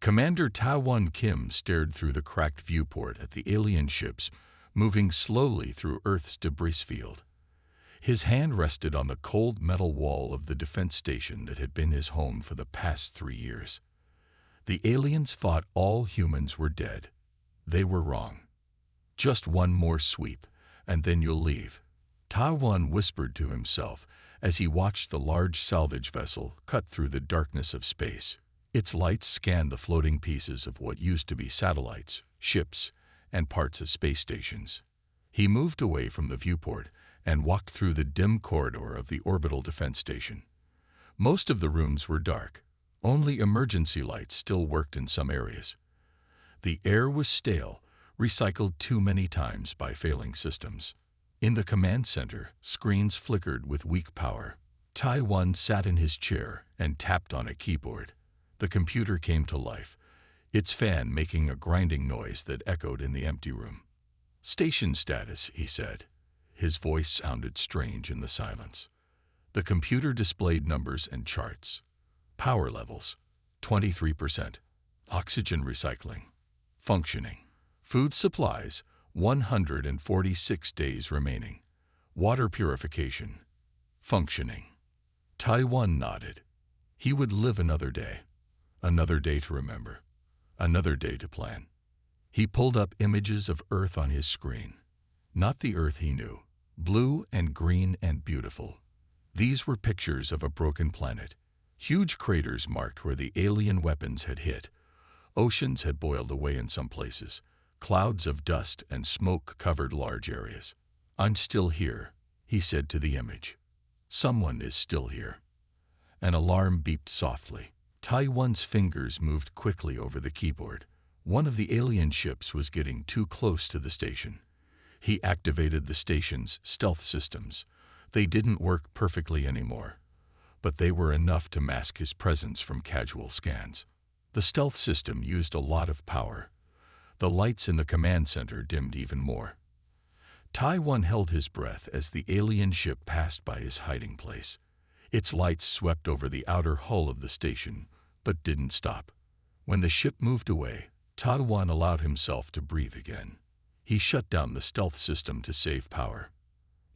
Commander Taiwan Kim stared through the cracked viewport at the alien ships moving slowly through Earth's debris field. His hand rested on the cold metal wall of the defense station that had been his home for the past 3 years. The aliens thought all humans were dead. They were wrong. Just one more sweep, and then you'll leave, Taiwan whispered to himself as he watched the large salvage vessel cut through the darkness of space. Its lights scanned the floating pieces of what used to be satellites, ships, and parts of space stations. He moved away from the viewport and walked through the dim corridor of the orbital defense station. Most of the rooms were dark. Only emergency lights still worked in some areas. The air was stale, recycled too many times by failing systems. In the command center, screens flickered with weak power. Taiwan sat in his chair and tapped on a keyboard. The computer came to life, its fan making a grinding noise that echoed in the empty room. "Station status," he said. His voice sounded strange in the silence. The computer displayed numbers and charts. Power levels, 23%. Oxygen recycling, functioning. Food supplies, 146 days remaining. Water purification, functioning. Taiwan nodded. He would live another day to remember, another day to plan. He pulled up images of Earth on his screen. Not the Earth he knew, blue and green and beautiful. These were pictures of a broken planet. Huge craters marked where the alien weapons had hit. Oceans had boiled away in some places. Clouds of dust and smoke covered large areas. "I'm still here," he said to the image. "Someone is still here." An alarm beeped softly. Taiwan's fingers moved quickly over the keyboard. One of the alien ships was getting too close to the station. He activated the station's stealth systems. They didn't work perfectly anymore, but they were enough to mask his presence from casual scans. The stealth system used a lot of power. The lights in the command center dimmed even more. Taiwan held his breath as the alien ship passed by his hiding place. Its lights swept over the outer hull of the station, but didn't stop. When the ship moved away, Taiwan allowed himself to breathe again. He shut down the stealth system to save power.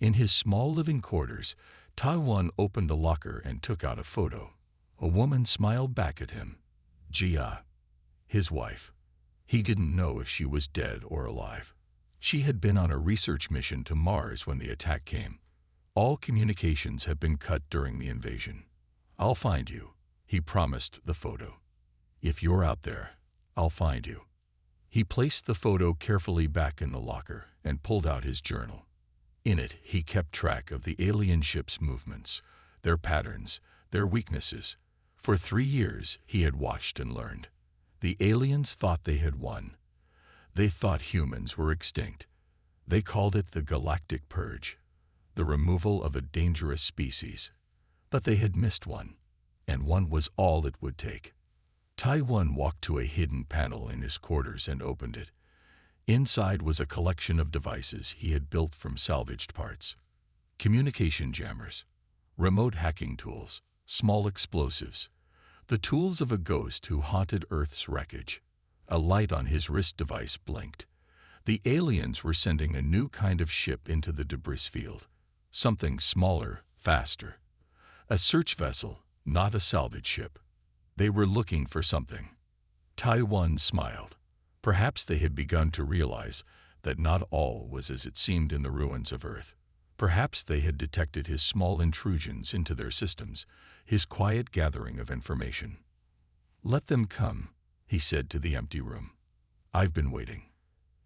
In his small living quarters, Taiwan opened a locker and took out a photo. A woman smiled back at him. Jia, his wife. He didn't know if she was dead or alive. She had been on a research mission to Mars when the attack came. All communications had been cut during the invasion. "I'll find you," he promised the photo. "If you're out there, I'll find you." He placed the photo carefully back in the locker and pulled out his journal. In it, he kept track of the alien ship's movements, their patterns, their weaknesses. For 3 years, he had watched and learned. The aliens thought they had won. They thought humans were extinct. They called it the Galactic Purge, the removal of a dangerous species. But they had missed one, and one was all it would take. Taiwan walked to a hidden panel in his quarters and opened it. Inside was a collection of devices he had built from salvaged parts. Communication jammers, remote hacking tools, small explosives, the tools of a ghost who haunted Earth's wreckage. A light on his wrist device blinked. The aliens were sending a new kind of ship into the debris field. Something smaller, faster. A search vessel, not a salvage ship. They were looking for something. Taiwan smiled. Perhaps they had begun to realize that not all was as it seemed in the ruins of Earth. Perhaps they had detected his small intrusions into their systems, his quiet gathering of information. "Let them come," he said to the empty room. "I've been waiting."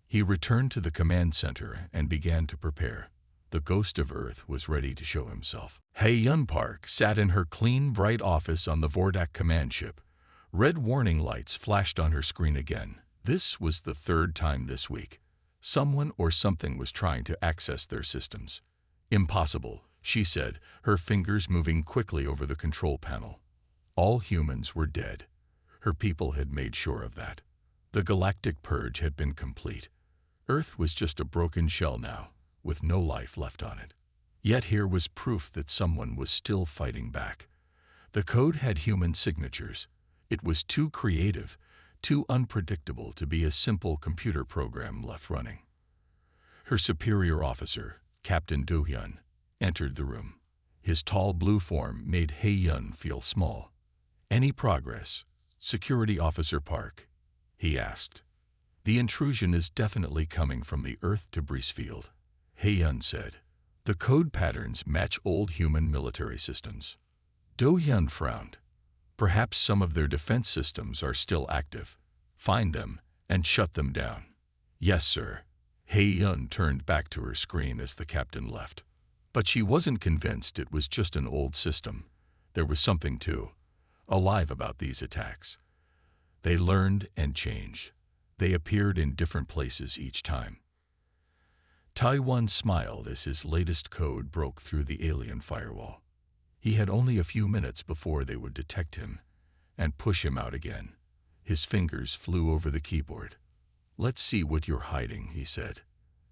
He returned to the command center and began to prepare. The ghost of Earth was ready to show himself. Yun Park sat in her clean, bright office on the Vordak command ship. Red warning lights flashed on her screen again. This was the 3rd time this week. Someone or something was trying to access their systems. "Impossible," she said, her fingers moving quickly over the control panel. All humans were dead. Her people had made sure of that. The galactic purge had been complete. Earth was just a broken shell now, with no life left on it. Yet here was proof that someone was still fighting back. The code had human signatures. It was too creative, too unpredictable to be a simple computer program left running. Her superior officer, Captain Do-hyun, entered the room. His tall blue form made Hae-yun feel small. "Any progress, Security Officer Park?" he asked. "The intrusion is definitely coming from the Earth debris field," Hae-yun said. "The code patterns match old human military systems." Do-hyun frowned. "Perhaps some of their defense systems are still active. Find them and shut them down." "Yes, sir." Hae-yun turned back to her screen as the captain left. But she wasn't convinced it was just an old system. There was something, too, alive about these attacks. They learned and changed. They appeared in different places each time. Taiwan smiled as his latest code broke through the alien firewall. He had only a few minutes before they would detect him and push him out again. His fingers flew over the keyboard. "Let's see what you're hiding," he said.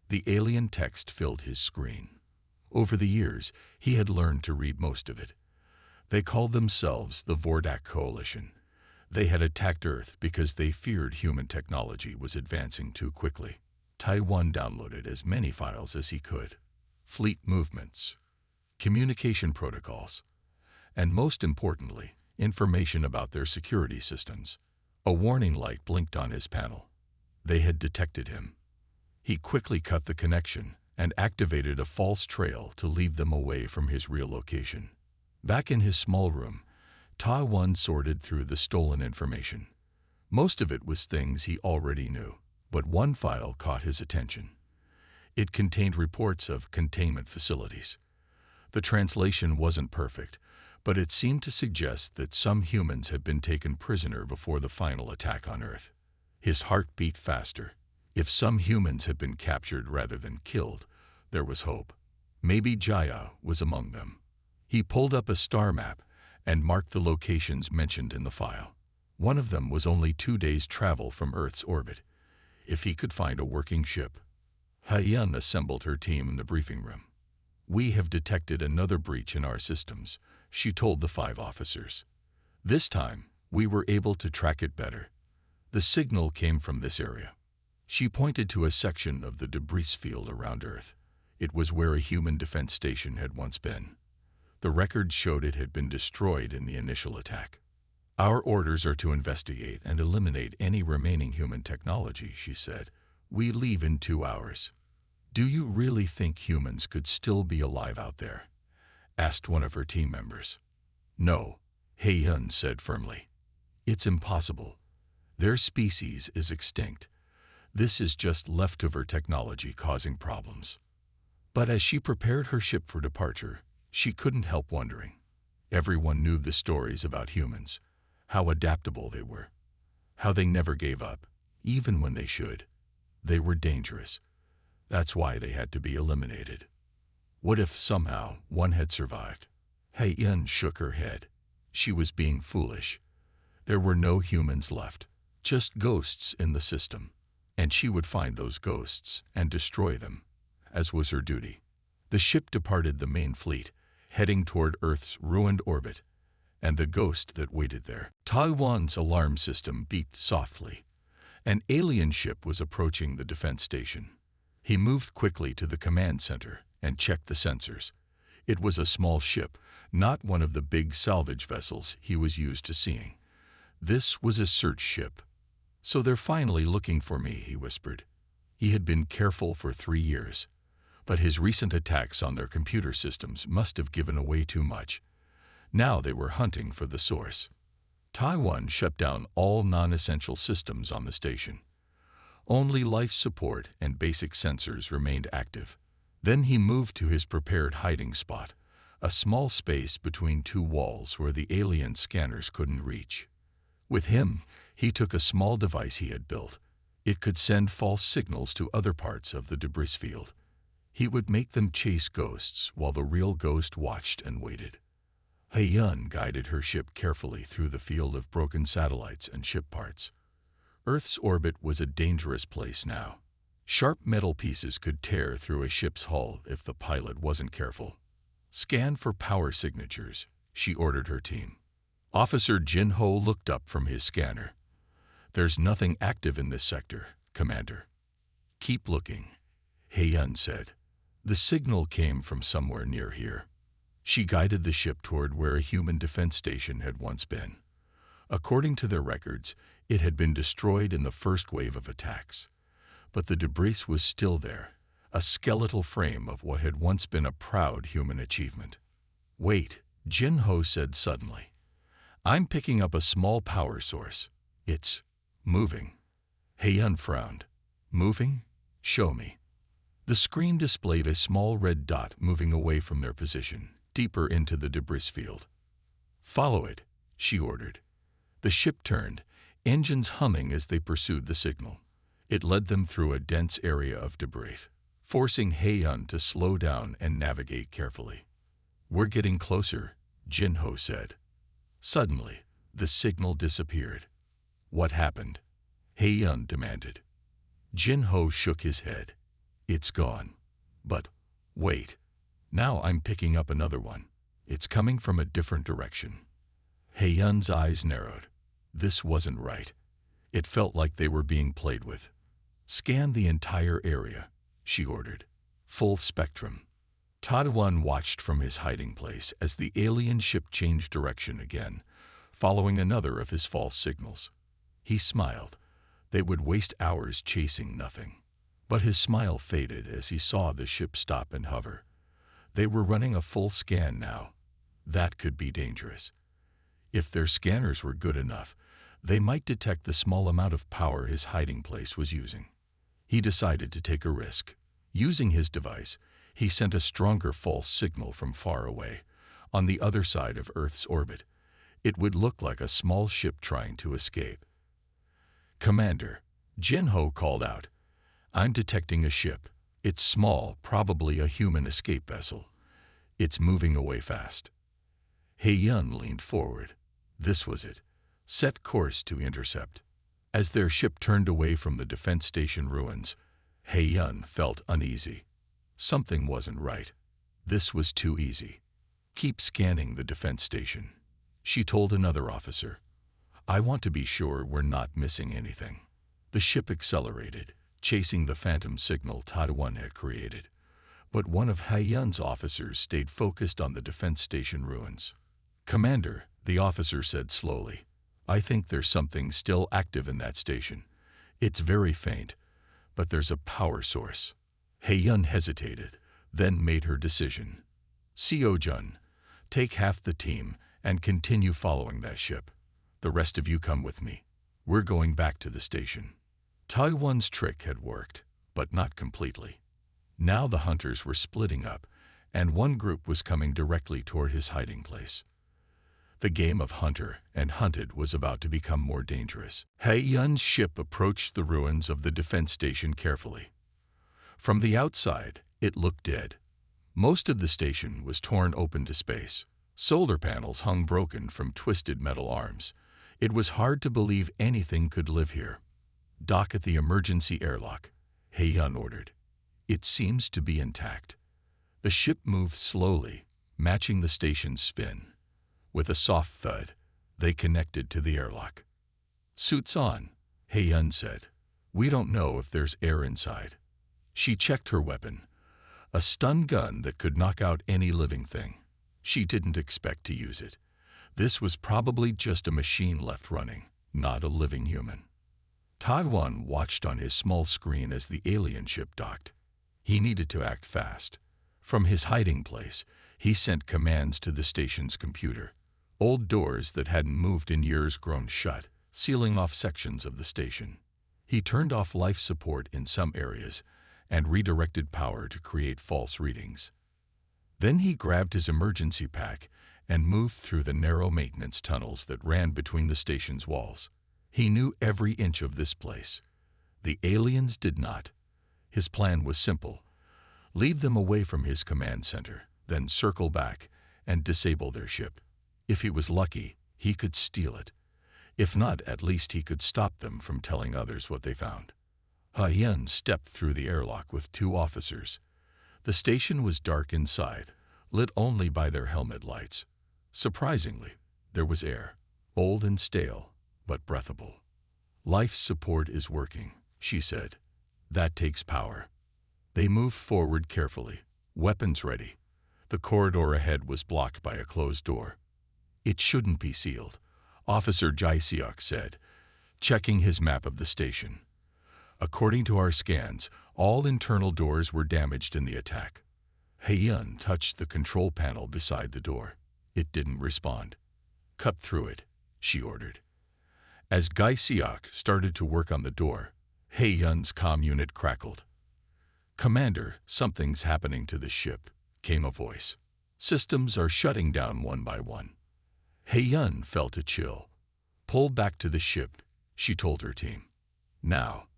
The alien text filled his screen. Over the years, he had learned to read most of it. They called themselves the Vordak Coalition. They had attacked Earth because they feared human technology was advancing too quickly. Taiwan downloaded as many files as he could. Fleet movements, communication protocols, and most importantly, information about their security systems. A warning light blinked on his panel. They had detected him. He quickly cut the connection and activated a false trail to lead them away from his real location. Back in his small room, Taiwan sorted through the stolen information. Most of it was things he already knew, but one file caught his attention. It contained reports of containment facilities. The translation wasn't perfect, but it seemed to suggest that some humans had been taken prisoner before the final attack on Earth. His heart beat faster. If some humans had been captured rather than killed, there was hope. Maybe Jaya was among them. He pulled up a star map and marked the locations mentioned in the file. One of them was only 2 days' travel from Earth's orbit. If he could find a working ship. Hae-yun assembled her team in the briefing room. "We have detected another breach in our systems," she told the 5 officers. "This time, we were able to track it better. The signal came from this area." She pointed to a section of the debris field around Earth. It was where a human defense station had once been. The records showed it had been destroyed in the initial attack. "Our orders are to investigate and eliminate any remaining human technology," she said. "We leave in 2 hours." "Do you really think humans could still be alive out there?" asked one of her team members. "No," Hae-yun said firmly. "It's impossible. Their species is extinct. This is just leftover technology causing problems." But as she prepared her ship for departure, she couldn't help wondering. Everyone knew the stories about humans, how adaptable they were, how they never gave up, even when they should. They were dangerous. That's why they had to be eliminated. What if somehow one had survived? Hae-yun shook her head. She was being foolish. There were no humans left, just ghosts in the system. And she would find those ghosts and destroy them, as was her duty. The ship departed the main fleet, heading toward Earth's ruined orbit, and the ghost that waited there. Taiwan's alarm system beeped softly. An alien ship was approaching the defense station. He moved quickly to the command center and checked the sensors. It was a small ship, not one of the big salvage vessels he was used to seeing. This was a search ship. "So they're finally looking for me," he whispered. He had been careful for 3 years, but his recent attacks on their computer systems must have given away too much. Now they were hunting for the source. Taiwan shut down all non-essential systems on the station. Only life support and basic sensors remained active. Then he moved to his prepared hiding spot, a small space between 2 walls where the alien scanners couldn't reach. With him, he took a small device he had built. It could send false signals to other parts of the debris field. He would make them chase ghosts while the real ghost watched and waited. Hae-yun guided her ship carefully through the field of broken satellites and ship parts. Earth's orbit was a dangerous place now. Sharp metal pieces could tear through a ship's hull if the pilot wasn't careful. "Scan for power signatures," she ordered her team. Officer Jin-ho looked up from his scanner. There's nothing active in this sector, Commander. Keep looking, He-Yun said. The signal came from somewhere near here. She guided the ship toward where a human defense station had once been. According to their records, it had been destroyed in the first wave of attacks. But the debris was still there, a skeletal frame of what had once been a proud human achievement. Wait, Jin-Ho said suddenly. I'm picking up a small power source. It's moving. He-Yun frowned. Moving? Show me. The screen displayed a small red dot moving away from their position, deeper into the debris field. Follow it, she ordered. The ship turned, engines humming as they pursued the signal. It led them through a dense area of debris, forcing He-Yun to slow down and navigate carefully. We're getting closer, Jin-Ho said. Suddenly, the signal disappeared. What happened? He-Yun demanded. Jin-Ho shook his head. It's gone. But, wait. Now I'm picking up another one. It's coming from a different direction. He-Yun's eyes narrowed. This wasn't right. It felt like they were being played with. Scan the entire area, she ordered. Full spectrum. Tadwan watched from his hiding place as the alien ship changed direction again, following another of his false signals. He smiled. They would waste hours chasing nothing. But his smile faded as he saw the ship stop and hover. They were running a full scan now. That could be dangerous. If their scanners were good enough, they might detect the small amount of power his hiding place was using. He decided to take a risk. Using his device, he sent a stronger false signal from far away, on the other side of Earth's orbit. It would look like a small ship trying to escape. Commander, Jin-Ho called out. I'm detecting a ship. It's small, probably a human escape vessel. It's moving away fast. He-Yun leaned forward. This was it. Set course to intercept. As their ship turned away from the defense station ruins, He-Yun felt uneasy. Something wasn't right. This was too easy. Keep scanning the defense station, she told another officer. I want to be sure we're not missing anything. The ship accelerated, chasing the phantom signal Tadwan had created. But one of He-Yun's officers stayed focused on the defense station ruins. Commander, the officer said slowly, I think there's something still active in that station. It's very faint, but there's a power source. He-Yun hesitated, then made her decision. Seo-jun, take half the team and continue following that ship. The rest of you come with me. We're going back to the station. Taiwan's trick had worked, but not completely. Now the hunters were splitting up, and one group was coming directly toward his hiding place. The game of hunter and hunted was about to become more dangerous. He-Yun's ship approached the ruins of the defense station carefully. From the outside, it looked dead. Most of the station was torn open to space. Solar panels hung broken from twisted metal arms. It was hard to believe anything could live here. Dock at the emergency airlock, He-Yun ordered. It seems to be intact. The ship moved slowly, matching the station's spin. With a soft thud, they connected to the airlock. Suits on, He-Yun said. We don't know if there's air inside. She checked her weapon, a stun gun that could knock out any living thing. She didn't expect to use it. This was probably just a machine left running, not a living human. Tadwan watched on his small screen as the alien ship docked. He needed to act fast. From his hiding place, he sent commands to the station's computer. Old doors that hadn't moved in years grown shut, sealing off sections of the station. He turned off life support in some areas and redirected power to create false readings. Then he grabbed his emergency pack and moved through the narrow maintenance tunnels that ran between the station's walls. He knew every inch of this place. The aliens did not. His plan was simple. Lead them away from his command center, then circle back and disable their ship. If he was lucky, he could steal it. If not, at least he could stop them from telling others what they found. He-Yun stepped through the airlock with 2 officers. The station was dark inside, lit only by their helmet lights. Surprisingly, there was air, old and stale, but breathable. Life support is working, she said. That takes power. They moved forward carefully, weapons ready. The corridor ahead was blocked by a closed door. It shouldn't be sealed, Officer Jaisiok said, checking his map of the station. According to our scans, all internal doors were damaged in the attack. Haeyun touched the control panel beside the door. It didn't respond. Cut through it, she ordered. As Jaisiok started to work on the door, Haeyun's comm unit crackled. "Commander, something's happening to the ship," came a voice. "Systems are shutting down one by one." Haeyun felt a chill. "Pull back to the ship," she told her team. "Now."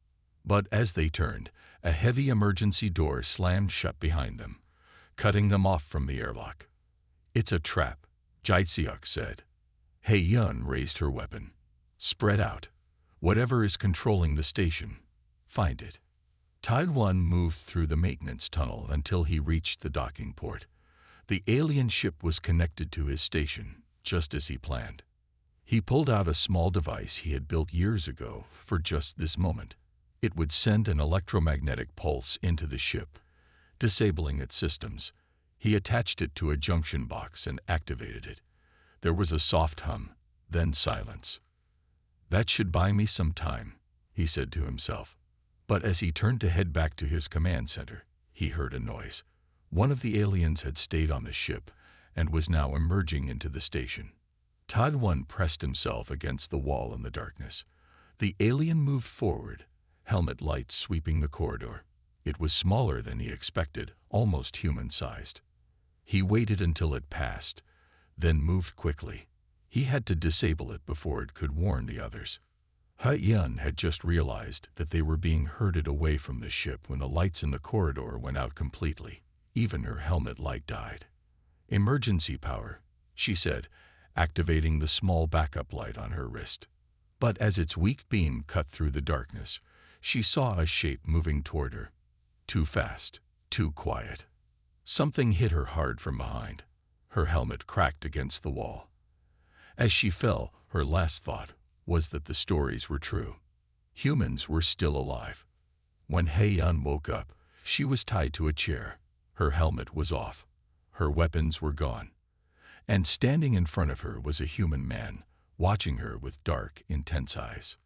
But as they turned, a heavy emergency door slammed shut behind them, cutting them off from the airlock. "It's a trap," Jaisiok said. Haeyun raised her weapon. "Spread out. Whatever is controlling the station, find it." Taiwan moved through the maintenance tunnel until he reached the docking port. The alien ship was connected to his station, just as he planned. He pulled out a small device he had built years ago for just this moment. It would send an electromagnetic pulse into the ship, disabling its systems. He attached it to a junction box and activated it. There was a soft hum, then silence. "That should buy me some time," he said to himself. But as he turned to head back to his command center, he heard a noise. One of the aliens had stayed on the ship and was now emerging into the station. Taiwan pressed himself against the wall in the darkness. The alien moved forward, helmet lights sweeping the corridor. It was smaller than he expected, almost human-sized. He waited until it passed, then moved quickly. He had to disable it before it could warn the others. Haeyun had just realized that they were being herded away from the ship when the lights in the corridor went out completely. Even her helmet light died. "Emergency power," she said, activating the small backup light on her wrist. But as its weak beam cut through the darkness, she saw a shape moving toward her. Too fast, too quiet. Something hit her hard from behind. Her helmet cracked against the wall. As she fell, her last thought was that the stories were true. Humans were still alive. When Haeyun woke up, she was tied to a chair. Her helmet was off. Her weapons were gone. And standing in front of her was a human man, watching her with dark, intense eyes.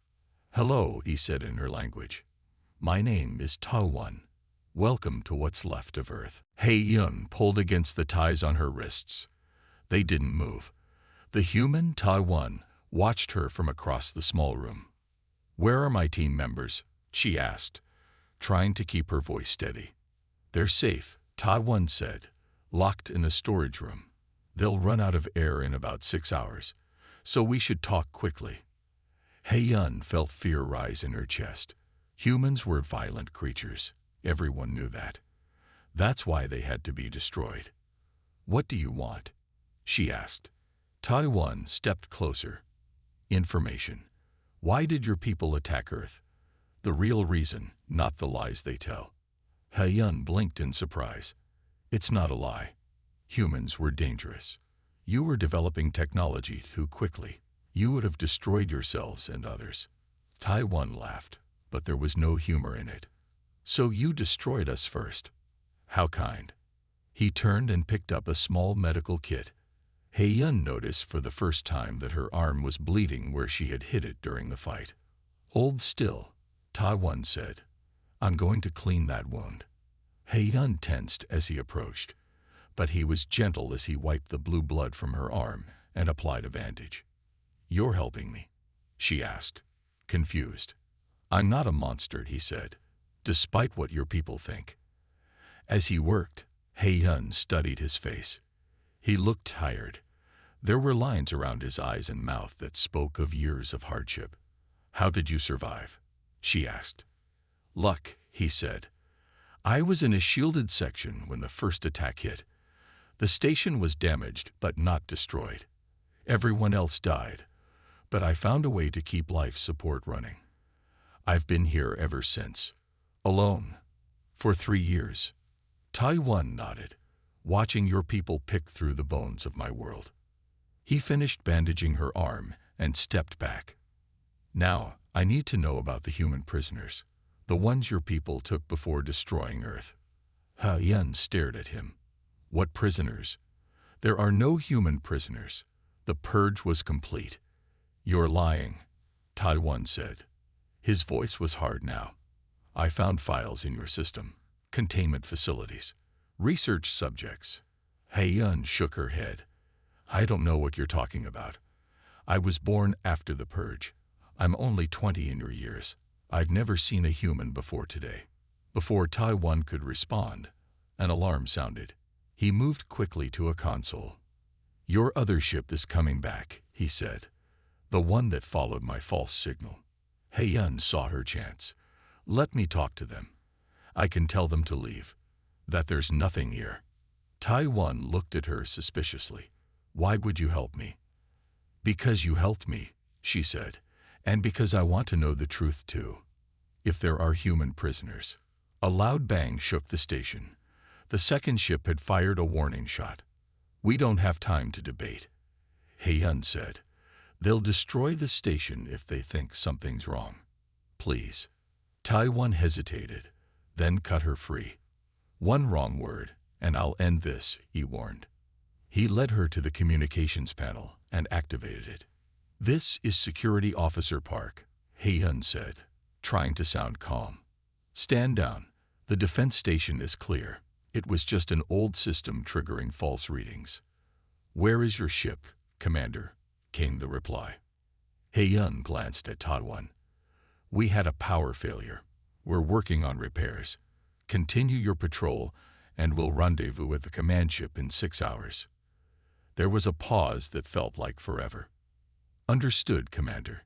"Hello," he said in her language. "My name is Taiwan. Welcome to what's left of Earth." Haeyun pulled against the ties on her wrists. They didn't move. The human Taiwan watched her from across the small room. "Where are my team members?" she asked, trying to keep her voice steady. "They're safe," Taiwan said, "locked in a storage room. They'll run out of air in about 6 hours, so we should talk quickly." Haeyun felt fear rise in her chest. Humans were violent creatures. Everyone knew that. That's why they had to be destroyed. "What do you want?" she asked. Taiwan stepped closer. "Information. Why did your people attack Earth? The real reason, not the lies they tell." Haeyun blinked in surprise. "It's not a lie. Humans were dangerous. You were developing technology too quickly. You would have destroyed yourselves and others." Taiwan laughed, but there was no humor in it. "So you destroyed us first. How kind." He turned and picked up a small medical kit. Haeyun noticed for the first time that her arm was bleeding where she had hit it during the fight. "Hold still," Taiwan said. "I'm going to clean that wound." Haeyun tensed as he approached, but he was gentle as he wiped the blue blood from her arm and applied a bandage. "You're helping me?" she asked, confused. "I'm not a monster," he said, "despite what your people think." As he worked, Haeyun studied his face. He looked tired. There were lines around his eyes and mouth that spoke of years of hardship. "How did you survive?" she asked. "Luck," he said. "I was in a shielded section when the first attack hit. The station was damaged but not destroyed. Everyone else died, but I found a way to keep life support running. I've been here ever since, alone, for 3 years." Taiwan nodded, "Watching your people pick through the bones of my world." He finished bandaging her arm and stepped back. "Now, I need to know about the human prisoners, the ones your people took before destroying Earth. Ha Yun stared at him. What prisoners? There are no human prisoners. The purge was complete. You're lying, Taiwan said. His voice was hard now. I found files in your system, containment facilities, research subjects. Yun shook her head. I don't know what you're talking about. I was born after the purge. I'm only 20 in your years. I've never seen a human before today. Before Taiwan could respond, an alarm sounded. He moved quickly to a console. Your other ship is coming back, he said. The one that followed my false signal. Yun saw her chance. Let me talk to them. I can tell them to leave. That there's nothing here. Taiwan looked at her suspiciously. Why would you help me? Because you helped me, she said, and because I want to know the truth too. If there are human prisoners. A loud bang shook the station. The second ship had fired a warning shot. We don't have time to debate, Yun said. They'll destroy the station if they think something's wrong. Please. Taiwan hesitated, then cut her free. One wrong word, and I'll end this, he warned. He led her to the communications panel and activated it. This is Security Officer Park, Yun said, trying to sound calm. Stand down. The defense station is clear. It was just an old system triggering false readings. Where is your ship, Commander? Came the reply. Yun glanced at Taiwan. We had a power failure. We're working on repairs. Continue your patrol, and we'll rendezvous at the command ship in 6 hours. There was a pause that felt like forever. Understood, Commander.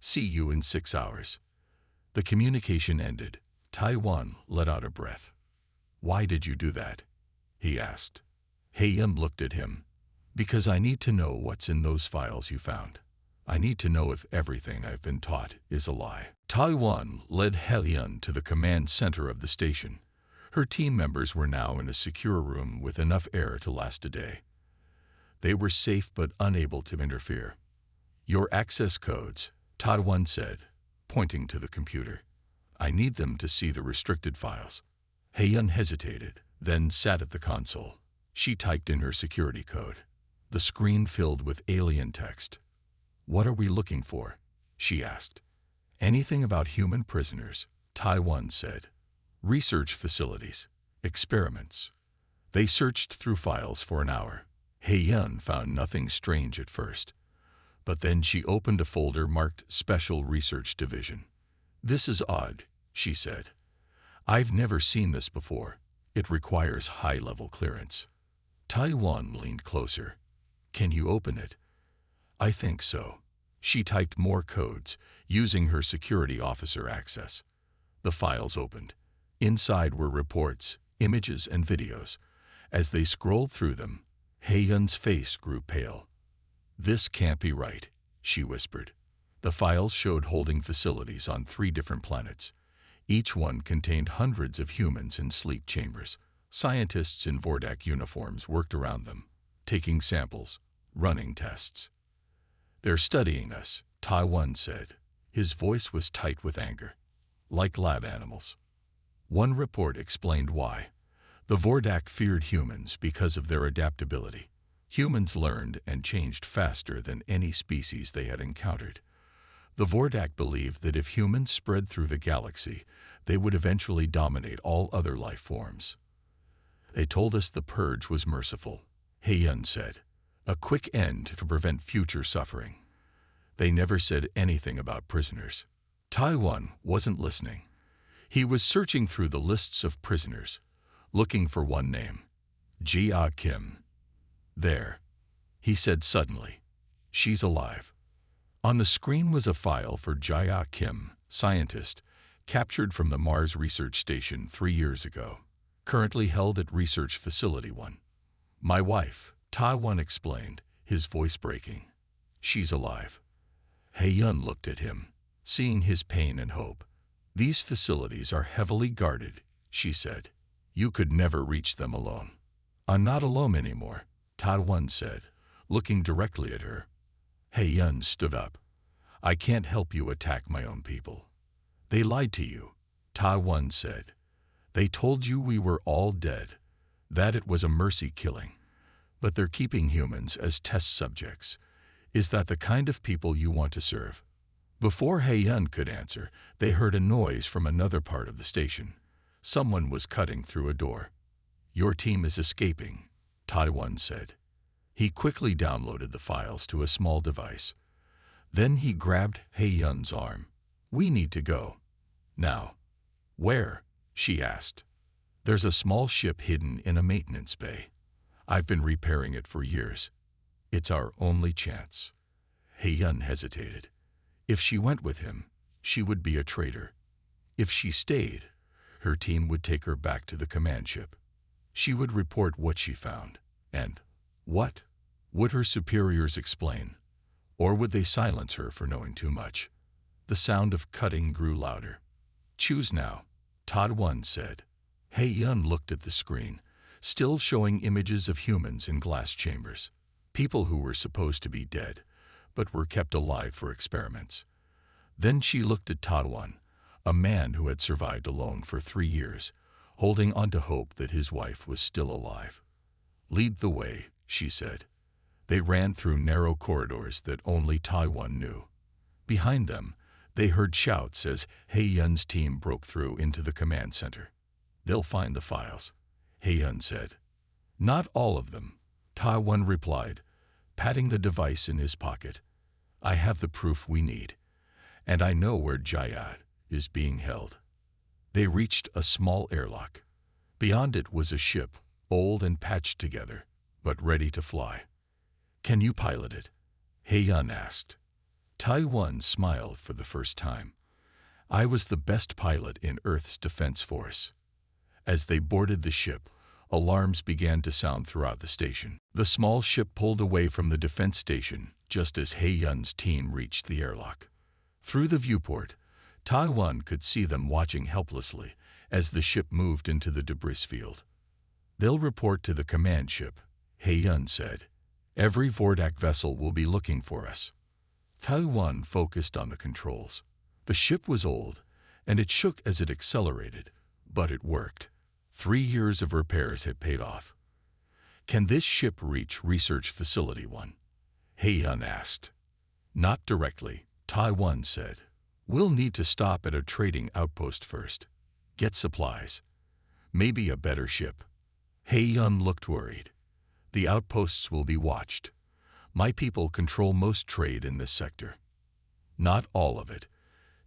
See you in 6 hours. The communication ended. Taiwan let out a breath. Why did you do that? He asked. Yun looked at him. Because I need to know what's in those files you found. I need to know if everything I've been taught is a lie. Taiwan led Yun to the command center of the station. Her team members were now in a secure room with enough air to last a day. They were safe but unable to interfere. Your access codes, Taiwan said, pointing to the computer. I need them to see the restricted files. Yun hesitated, then sat at the console. She typed in her security code. The screen filled with alien text. What are we looking for? She asked. Anything about human prisoners, Taiwan said. Research facilities, experiments. They searched through files for an hour. Yun found nothing strange at first. But then she opened a folder marked Special Research Division. This is odd, she said. I've never seen this before. It requires high-level clearance. Taiwan leaned closer. Can you open it? I think so. She typed more codes, using her security officer access. The files opened. Inside were reports, images, and videos. As they scrolled through them, Yun's face grew pale. This can't be right, she whispered. The files showed holding facilities on 3 different planets. Each one contained hundreds of humans in sleep chambers. Scientists in Vordak uniforms worked around them, taking samples, running tests. They're studying us, Taiwan said. His voice was tight with anger. Like lab animals. One report explained why. The Vordak feared humans because of their adaptability. Humans learned and changed faster than any species they had encountered. The Vordak believed that if humans spread through the galaxy, they would eventually dominate all other life forms. They told us the purge was merciful, Yun said. A quick end to prevent future suffering. They never said anything about prisoners. Taiwan wasn't listening. He was searching through the lists of prisoners, looking for one name, Jia Kim. There, he said suddenly. She's alive. On the screen was a file for Jia Kim, scientist, captured from the Mars Research Station 3 years ago, currently held at Research Facility 1. My wife, Taiwan explained, his voice breaking. She's alive. Yun looked at him, seeing his pain and hope. These facilities are heavily guarded, she said. You could never reach them alone. I'm not alone anymore, Taiwan said, looking directly at her. Yun stood up. I can't help you attack my own people. They lied to you, Tai-1 said. They told you we were all dead, that it was a mercy killing. But they're keeping humans as test subjects. Is that the kind of people you want to serve? Before He-yun could answer, they heard a noise from another part of the station. Someone was cutting through a door. Your team is escaping, Tai-1 said. He quickly downloaded the files to a small device. Then he grabbed He-yun's arm. We need to go. Now. Where? She asked. There's a small ship hidden in a maintenance bay. I've been repairing it for years. It's our only chance. He-yun hesitated. If she went with him, she would be a traitor. If she stayed, her team would take her back to the command ship. She would report what she found. And what? Would her superiors explain? Or would they silence her for knowing too much? The sound of cutting grew louder. Choose now, Tai-1 said. He-yun looked at the screen, still showing images of humans in glass chambers. People who were supposed to be dead, but were kept alive for experiments. Then she looked at Tai-1, a man who had survived alone for 3 years, holding on to hope that his wife was still alive. Lead the way, she said. They ran through narrow corridors that only Tai-1 knew. Behind them, they heard shouts as He-yun's team broke through into the command center. They'll find the files, He-yun said. Not all of them, Tai-1 replied, patting the device in his pocket. I have the proof we need, and I know where Jayad is being held. They reached a small airlock. Beyond it was a ship, old and patched together, but ready to fly. Can you pilot it? He-yun asked. Tai-1 smiled for the first time. I was the best pilot in Earth's Defense Force. As they boarded the ship, alarms began to sound throughout the station. The small ship pulled away from the defense station just as He-yun's team reached the airlock. Through the viewport, Tai-1 could see them watching helplessly as the ship moved into the debris field. They'll report to the command ship, He-yun said. Every Vordak vessel will be looking for us. Tai-1 focused on the controls. The ship was old, and it shook as it accelerated, but it worked. 3 years of repairs had paid off. Can this ship reach Research Facility 1? He-yun asked. Not directly, Tai-1 said. We'll need to stop at a trading outpost first. Get supplies. Maybe a better ship. He-yun looked worried. The outposts will be watched. My people control most trade in this sector. Not all of it,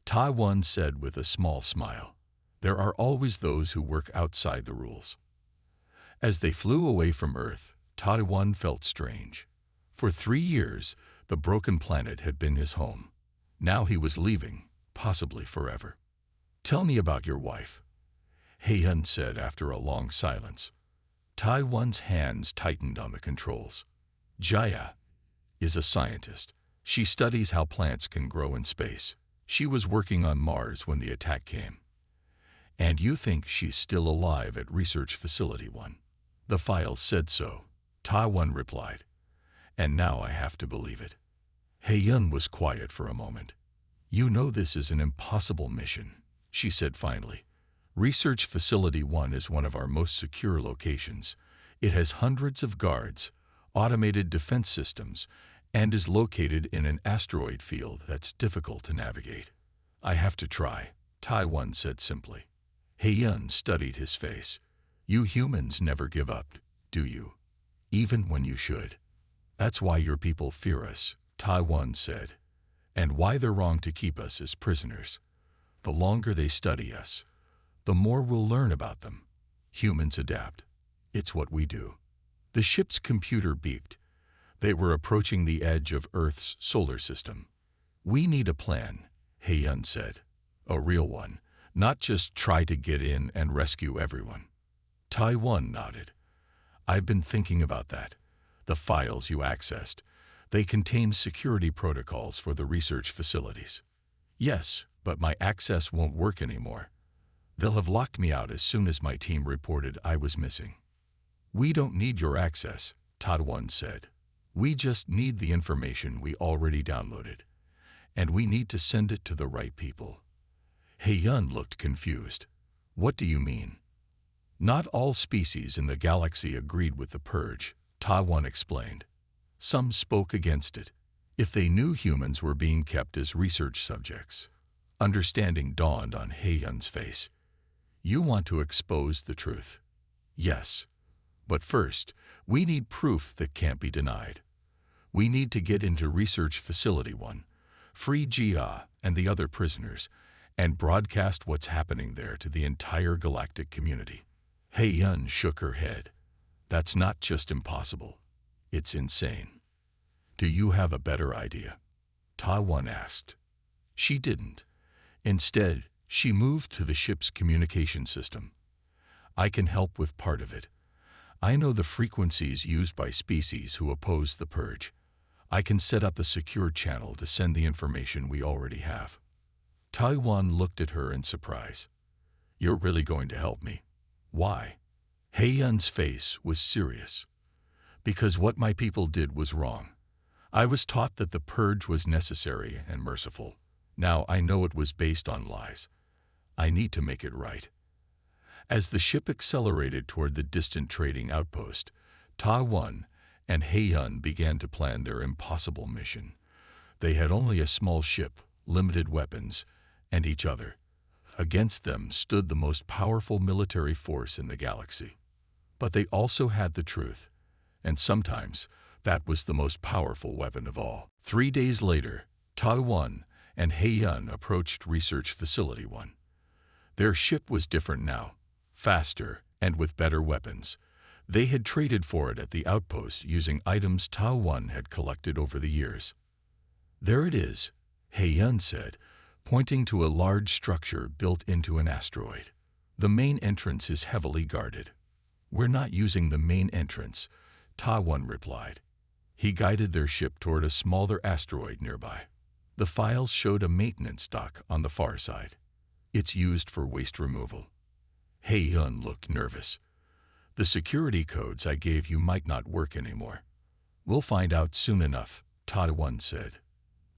Tai-1 said with a small smile. There are always those who work outside the rules. As they flew away from Earth, Tai-1 felt strange. For 3 years, the broken planet had been his home. Now he was leaving, possibly forever. Tell me about your wife, He-yun said after a long silence. Tai-1's hands tightened on the controls. Jaya is a scientist. She studies how plants can grow in space. She was working on Mars when the attack came. And you think she's still alive at Research Facility 1? The files said so, Tai-1 replied. And now I have to believe it. He-yun was quiet for a moment. You know this is an impossible mission, she said finally. Research Facility 1 is one of our most secure locations. It has hundreds of guards, automated defense systems, and is located in an asteroid field that's difficult to navigate. I have to try, Tai-1 said simply. He-yun studied his face. You humans never give up, do you? Even when you should. That's why your people fear us, Tai-1 said. And why they're wrong to keep us as prisoners. The longer they study us, the more we'll learn about them. Humans adapt. It's what we do. The ship's computer beeped. They were approaching the edge of Earth's solar system. We need a plan, He-yun said. A real one, not just try to get in and rescue everyone. Tai-1 nodded. I've been thinking about that. The files you accessed, they contain security protocols for the research facilities. Yes, but my access won't work anymore. They'll have locked me out as soon as my team reported I was missing. We don't need your access, Tai-1 said. We just need the information we already downloaded. and we need to send it to the right people. He-Yun looked confused. What do you mean? Not all species in the galaxy agreed with the purge, Ta-One explained. Some spoke against it, if they knew humans were being kept as research subjects. Understanding dawned on He-Yun's face. You want to expose the truth? Yes. But first, we need proof that can't be denied. We need to get into Research Facility 1, free Jia and the other prisoners, and broadcast what's happening there to the entire galactic community. He-Yun shook her head. That's not just impossible. It's insane. Do you have a better idea? Ta-One asked. She didn't. Instead, she moved to the ship's communication system. I can help with part of it. I know the frequencies used by species who oppose the purge. I can set up a secure channel to send the information we already have. Ta-One looked at her in surprise. You're really going to help me? Why? He-Yun's face was serious. Because what my people did was wrong. I was taught that the purge was necessary and merciful. Now I know it was based on lies. I need to make it right. As the ship accelerated toward the distant trading outpost, Ta-One and He-Yun began to plan their impossible mission. They had only a small ship, limited weapons, and each other. Against them stood the most powerful military force in the galaxy. But they also had the truth, and sometimes that was the most powerful weapon of all. 3 days later, Ta-One and He-Yun approached Research Facility 1. Their ship was different now, faster and with better weapons. They had traded for it at the outpost using items Ta-One had collected over the years. There it is, He-Yun said, pointing to a large structure built into an asteroid. The main entrance is heavily guarded. We're not using the main entrance, Ta-One replied. He guided their ship toward a smaller asteroid nearby. The files showed a maintenance dock on the far side. It's used for waste removal. He-Yun looked nervous. The security codes I gave you might not work anymore. We'll find out soon enough, Ta-One said.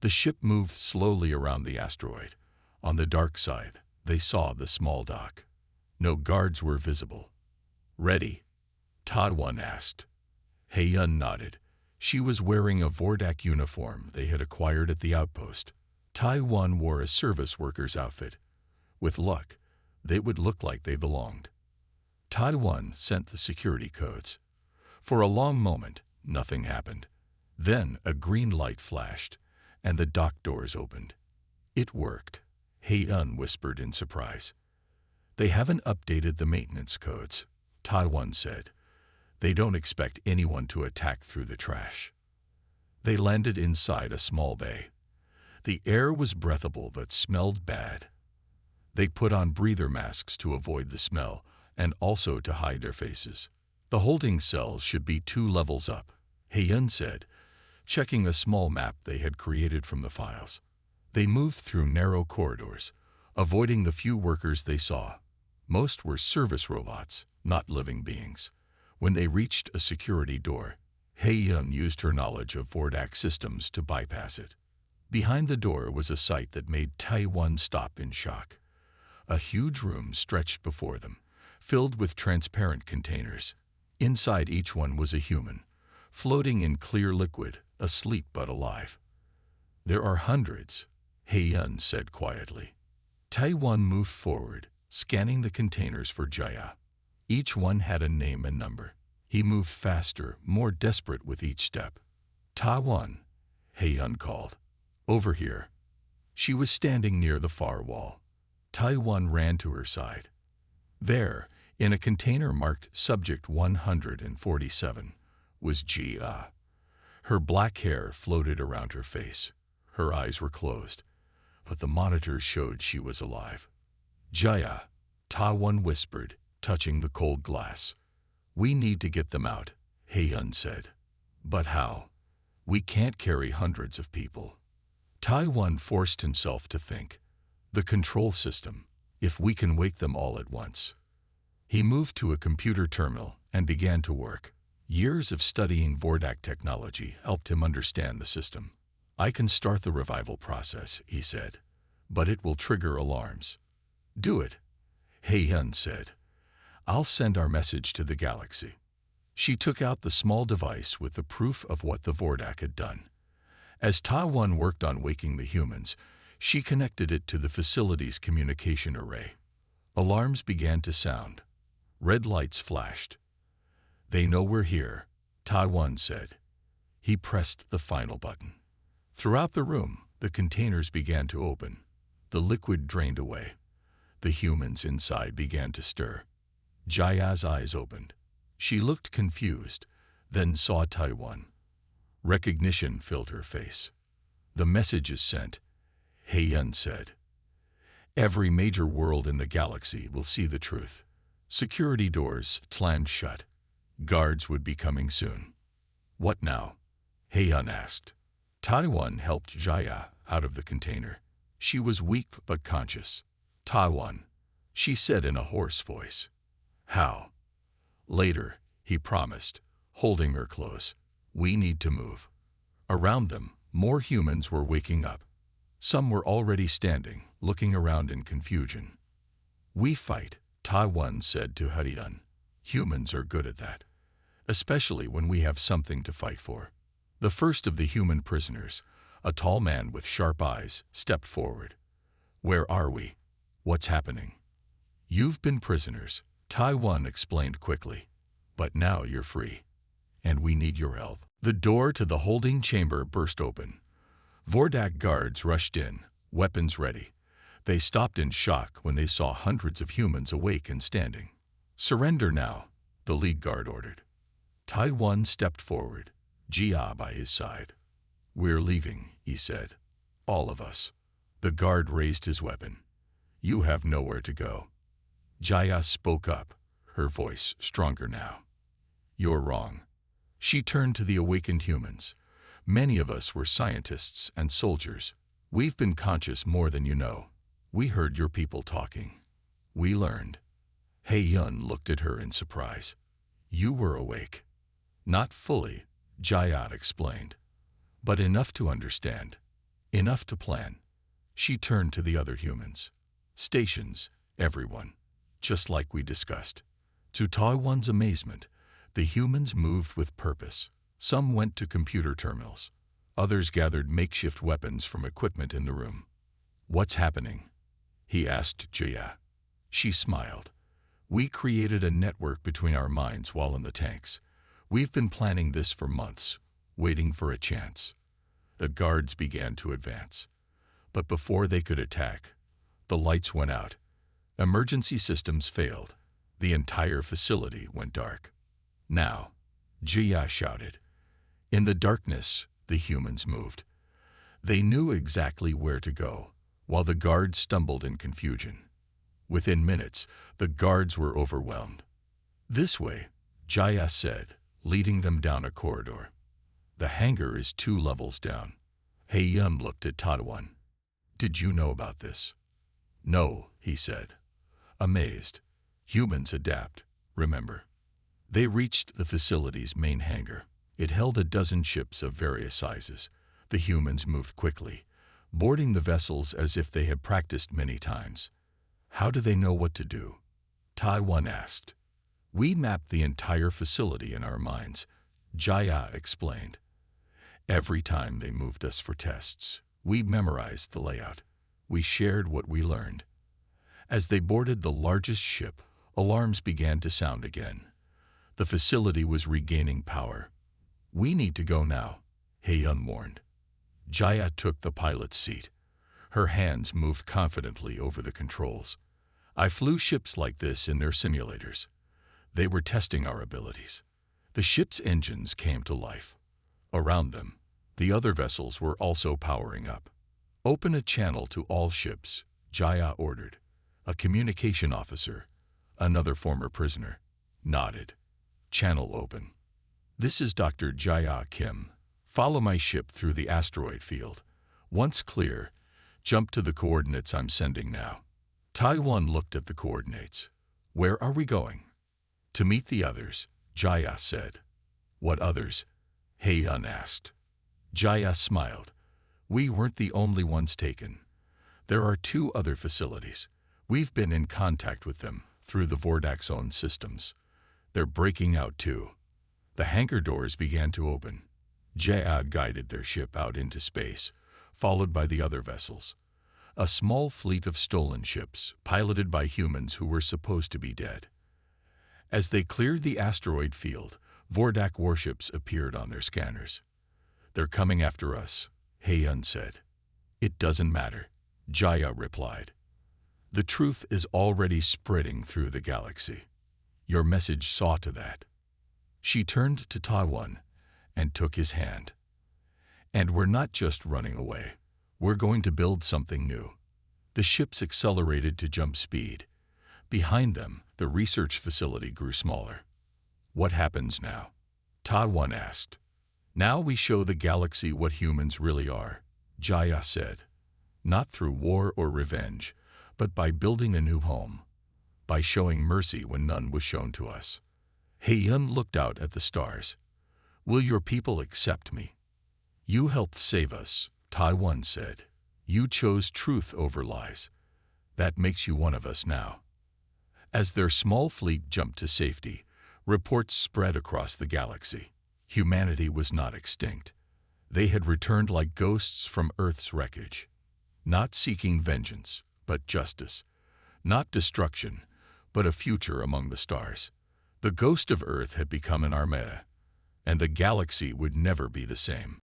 The ship moved slowly around the asteroid. On the dark side, they saw the small dock. No guards were visible. Ready? Ta-One asked. He-Yun nodded. She was wearing a Vordak uniform they had acquired at the outpost. Ta-One wore a service worker's outfit. With luck, they would look like they belonged. Ta-One sent the security codes. For a long moment, nothing happened. Then a green light flashed, and the dock doors opened. It worked, He-Yun whispered in surprise. They haven't updated the maintenance codes, Ta-One said. They don't expect anyone to attack through the trash. They landed inside a small bay. The air was breathable but smelled bad. They put on breather masks to avoid the smell and also to hide their faces. The holding cells should be 2 levels up, He-Yun said, checking a small map they had created from the files. They moved through narrow corridors, avoiding the few workers they saw. Most were service robots, not living beings. When they reached a security door, He-Yun used her knowledge of Vordak systems to bypass it. Behind the door was a sight that made Ta-One stop in shock. A huge room stretched before them, filled with transparent containers. Inside each one was a human, floating in clear liquid, asleep but alive. There are hundreds, He-Yun said quietly. Ta-One moved forward, scanning the containers for Jaya. Each one had a name and number. He moved faster, more desperate with each step. Ta-One, He-Yun called. Over here. She was standing near the far wall. Ta-One ran to her side. There, in a container marked Subject 147, was Jia. Her black hair floated around her face. Her eyes were closed, but the monitors showed she was alive. Jaya, Ta-One whispered, touching the cold glass. We need to get them out, He-Yun said. But how? We can't carry hundreds of people. Ta-One forced himself to think. The control system, if we can wake them all at once. He moved to a computer terminal and began to work. Years of studying Vordak technology helped him understand the system. I can start the revival process, he said, but it will trigger alarms. Do it, Hei-yun said. I'll send our message to the galaxy. She took out the small device with the proof of what the Vordak had done. As Ta-1 worked on waking the humans, she connected it to the facility's communication array. Alarms began to sound. Red lights flashed. They know we're here, Ta-1 said. He pressed the final button. Throughout the room, the containers began to open. The liquid drained away. The humans inside began to stir. Jaya's eyes opened. She looked confused, then saw Ta-1. Recognition filled her face. The message is sent, Hei-yun said. Every major world in the galaxy will see the truth. Security doors slammed shut. Guards would be coming soon. What now? Hei-yun asked. Ta-1 helped Jaya out of the container. She was weak but conscious. Ta-1, she said in a hoarse voice. How? Later, he promised, holding her close. We need to move. Around them, more humans were waking up. Some were already standing, looking around in confusion. We fight, Ta-1 said to Hei-yun. Humans are good at that, especially when we have something to fight for. The first of the human prisoners, a tall man with sharp eyes, stepped forward. Where are we? What's happening? You've been prisoners, Ta-1 explained quickly. But now you're free. And we need your help. The door to the holding chamber burst open. Vordak guards rushed in, weapons ready. They stopped in shock when they saw hundreds of humans awake and standing. Surrender now, the lead guard ordered. Ta-1 stepped forward, Jia by his side. We're leaving, he said. All of us. The guard raised his weapon. You have nowhere to go. Jaya spoke up, her voice stronger now. You're wrong. She turned to the awakened humans. Many of us were scientists and soldiers. We've been conscious more than you know. We heard your people talking. We learned. Hei-yun looked at her in surprise. You were awake. Not fully, Jaya explained. But enough to understand. Enough to plan. She turned to the other humans. Stations, everyone. Just like we discussed. To Ta-1's amazement, the humans moved with purpose. Some went to computer terminals. Others gathered makeshift weapons from equipment in the room. What's happening? He asked Jaya. She smiled. We created a network between our minds while in the tanks. We've been planning this for months, waiting for a chance. The guards began to advance. But before they could attack, the lights went out. Emergency systems failed. The entire facility went dark. Now, Jia shouted. In the darkness, the humans moved. They knew exactly where to go, while the guards stumbled in confusion. Within minutes, the guards were overwhelmed. This way, Jaya said, leading them down a corridor. The hangar is 2 levels down. Hei-yun looked at Ta-1. Did you know about this? No, he said. Amazed. Humans adapt, remember. They reached the facility's main hangar. It held a dozen ships of various sizes. The humans moved quickly, boarding the vessels as if they had practiced many times. How do they know what to do? Ta-1 asked. We mapped the entire facility in our minds, Jaya explained. Every time they moved us for tests, we memorized the layout. We shared what we learned. As they boarded the largest ship, alarms began to sound again. The facility was regaining power. We need to go now, Hei-yun warned. Jaya took the pilot's seat. Her hands moved confidently over the controls. I flew ships like this in their simulators. They were testing our abilities. The ship's engines came to life. Around them, the other vessels were also powering up. Open a channel to all ships, Jaya ordered. A communication officer, another former prisoner, nodded. Channel open. This is Dr. Jaya Kim. Follow my ship through the asteroid field. Once clear, jump to the coordinates I'm sending now. Ta-1 looked at the coordinates. Where are we going? To meet the others, Jaya said. What others? Hei-yun asked. Jaya smiled. We weren't the only ones taken. There are 2 other facilities. We've been in contact with them through the Vordak's own systems. They're breaking out too. The hangar doors began to open. Jaya guided their ship out into space, followed by the other vessels. A small fleet of stolen ships, piloted by humans who were supposed to be dead. As they cleared the asteroid field, Vordak warships appeared on their scanners. "They're coming after us," Heyun said. "It doesn't matter," Jaya replied. "The truth is already spreading through the galaxy. Your message saw to that." She turned to Taiwan and took his hand. "And we're not just running away. We're going to build something new." The ships accelerated to jump speed. Behind them, the research facility grew smaller. "What happens now?" Taiwan asked. "Now we show the galaxy what humans really are," Jaya said. "Not through war or revenge, but by building a new home. By showing mercy when none was shown to us." Heyun looked out at the stars. "Will your people accept me?" "You helped save us," Taiwan said. "You chose truth over lies. That makes you one of us now." As their small fleet jumped to safety, reports spread across the galaxy. Humanity was not extinct. They had returned like ghosts from Earth's wreckage. Not seeking vengeance, but justice. Not destruction, but a future among the stars. The ghost of Earth had become an armada, and the galaxy would never be the same.